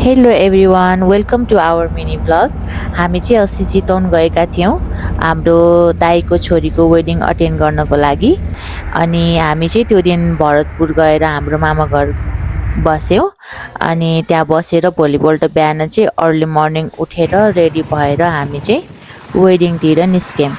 Hello everyone, welcome to our mini vlog. हामी चाहिँ अस्ति चितवन गएका थियौँ हाम्रो दाइको छोरीको वेडिङ अटेन्ड गर्नको लागि। अनि हामी चाहिँ त्यो दिन भरतपुर गएर हाम्रो मामा घर बस्यौँ। अनि त्यहाँ बसेर भोलिपल्ट बिहान चाहिँ अर्ली मर्निङ उठेर रेडी भएर हामी चाहिँ वेडिङतिर निस्क्यौँ।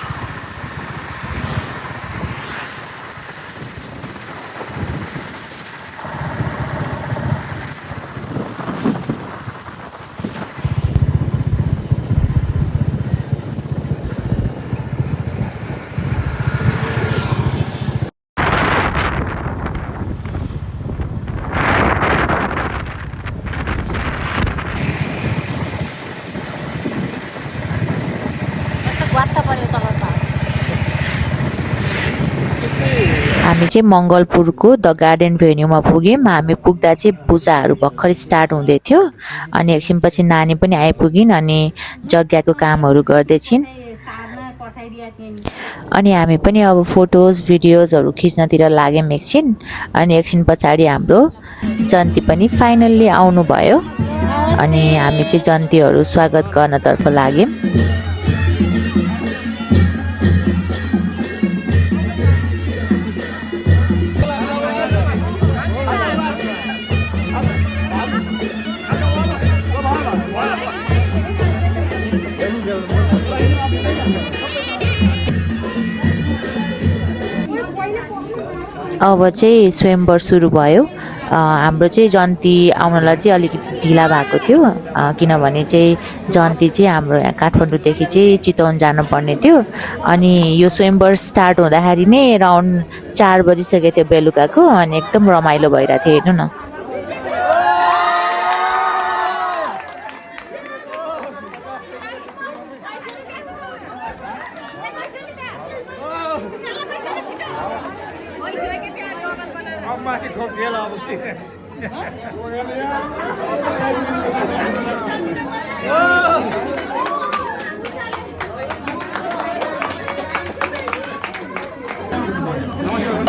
हामी चाहिँ मङ्गलपुरको द गार्डन भेन्यूमा पुग्यौँ। हामी पुग्दा चाहिँ पूजाहरू भर्खर स्टार्ट हुँदै थियो। अनि एकछिनपछि नानी पनि आइपुगिन् अनि जग्गाको कामहरू गर्दैछिन्। अनि हामी पनि अब फोटोज भिडियोजहरू खिच्नतिर लाग्यौँ एकछिन। अनि एकछिन पछाडि हाम्रो जन्ती पनि फाइनल्ली आउनुभयो। अनि हामी चाहिँ जन्तीहरू स्वागत गर्नतर्फ लाग्यौँ। अब चाहिँ स्वयंवर सुरु भयो। हाम्रो चाहिँ जन्ती आउनलाई चाहिँ अलिकति ढिला भएको थियो, किनभने चाहिँ जन्ती चाहिँ हाम्रो यहाँ काठमाडौँदेखि चाहिँ चितवन जानुपर्ने थियो। अनि यो स्वयंवर स्टार्ट हुँदाखेरि नै अराउन्ड 4 बजिसकेको थियो बेलुकाको। अनि एकदम रमाइलो भइरहेको थियो, हेर्नु न।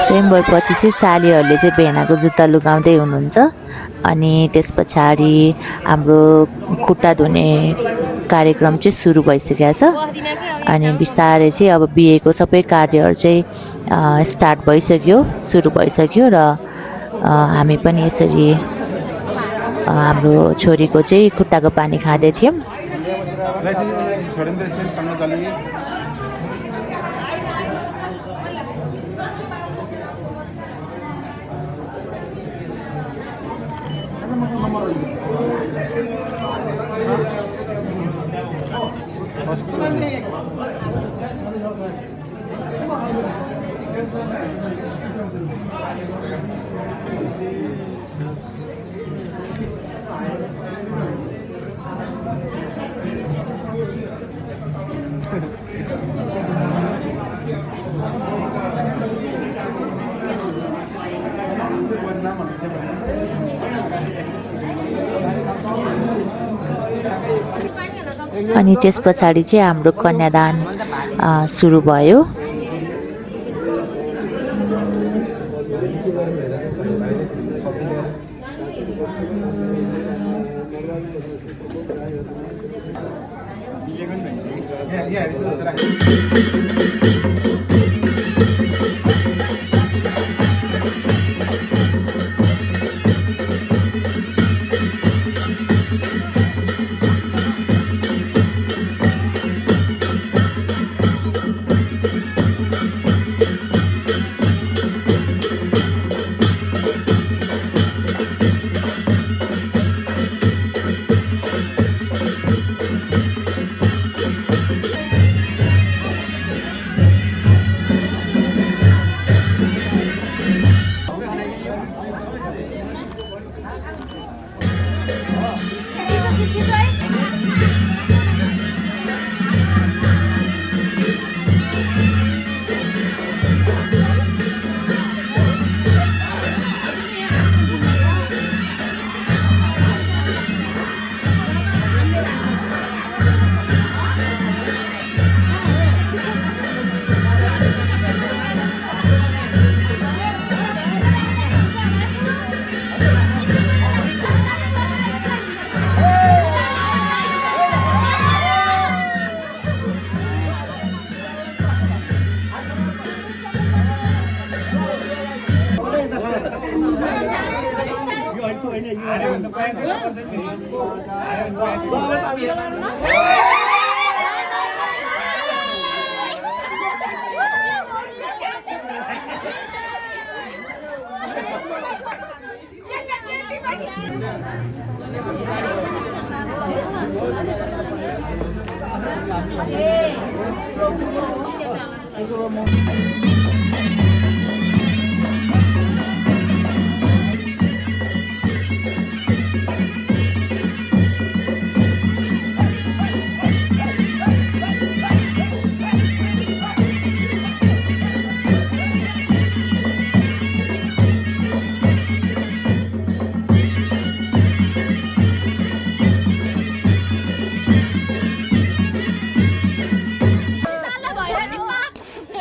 स्वयंवर पछि चाहिँ सालीहरूले चाहिँ भेनाको जुत्ता लुगाउँदै हुनुहुन्छ। अनि त्यस पछाडि हाम्रो खुट्टा धुने कार्यक्रम चाहिँ सुरु भइसकेको छ। अनि बिस्तारै चाहिँ अब बिहेको सबै कार्यहरू चाहिँ स्टार्ट भइसक्यो, सुरु भइसक्यो। र हामी पनि यसरी हाम्रो छोरीको चाहिँ खुट्टाको पानी खाँदै थियौँ। अनि त्यस पछाडि चाहिँ हाम्रो कन्यादान सुरु भयो।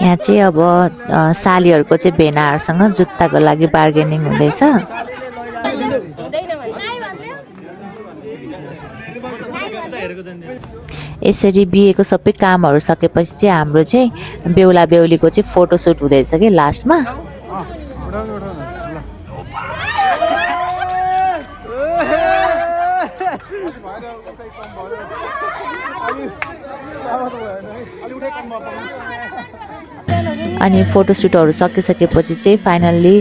यहाँ चाहिँ अब सालीहरूको चाहिँ भेनाहरूसँग जुत्ताको लागि बार्गेनिङ हुँदैछ। यसरी बिहेको सबै कामहरू सकेपछि चाहिँ हाम्रो चाहिँ बेहुला बेहुलीको चाहिँ फोटोसुट हुँदैछ कि लास्टमा। अनि फोटोसुटहरू सकिसकेपछि चाहिँ फाइनल्ली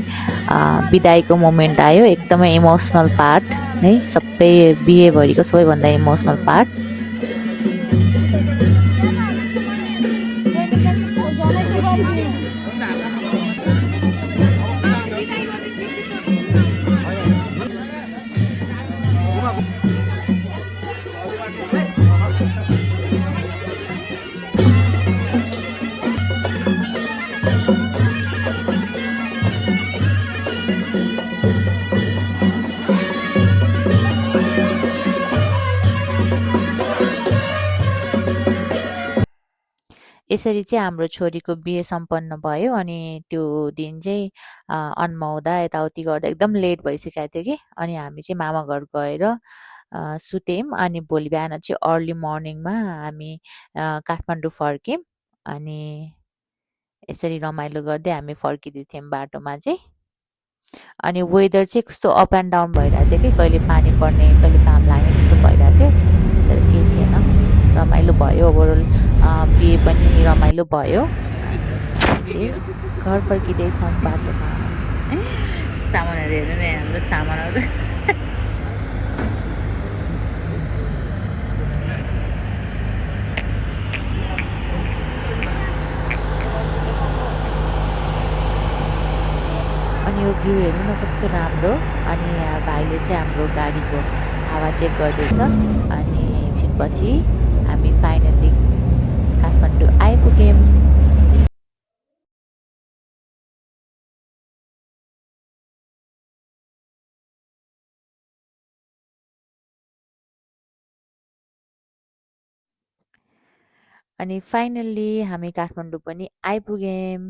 बिदाईको मोमेन्ट आयो। एकदमै इमोसनल पार्ट है, सबै बिहेभरिको सबैभन्दा इमोसनल पार्ट। यसरी चाहिँ हाम्रो छोरीको बिहे सम्पन्न भयो। अनि त्यो दिन चाहिँ अन्माउँदा यताउति गर्दा एकदम लेट भइसकेको थियो कि। अनि हामी चाहिँ मामा घर गएर सुत्यौँ। अनि भोलि बिहान चाहिँ अर्ली मर्निङमा हामी काठमाडौँ फर्क्यौँ। अनि यसरी रमाइलो गर्दै हामी फर्किँदै थियौँ बाटोमा चाहिँ। अनि वेदर चाहिँ कस्तो अप एन्ड डाउन भइरहेको थियो कि, कहिले पानी पर्ने कहिले घाम लाग्ने त्यस्तो भइरहेको थियो। तर केही थिएन, रमाइलो भयो। ओभरअल बिहे पनि रमाइलो भयो। चाहिँ घर फर्किँदैछौँ बाटोमा। सामानहरू हेर्नु न, हाम्रो सामानहरू। अनि यो भ्यू हेर्नु न कस्तो राम्रो। अनि भाइले चाहिँ हाम्रो गाडीको हावा चेक गर्दैछ। अनि एकछिनपछि हामी फाइनल्ली काठमाडौँ आइपुग्यौँ। अनि फाइनल्ली हामी काठमाडौँ पनि आइपुग्यौँ।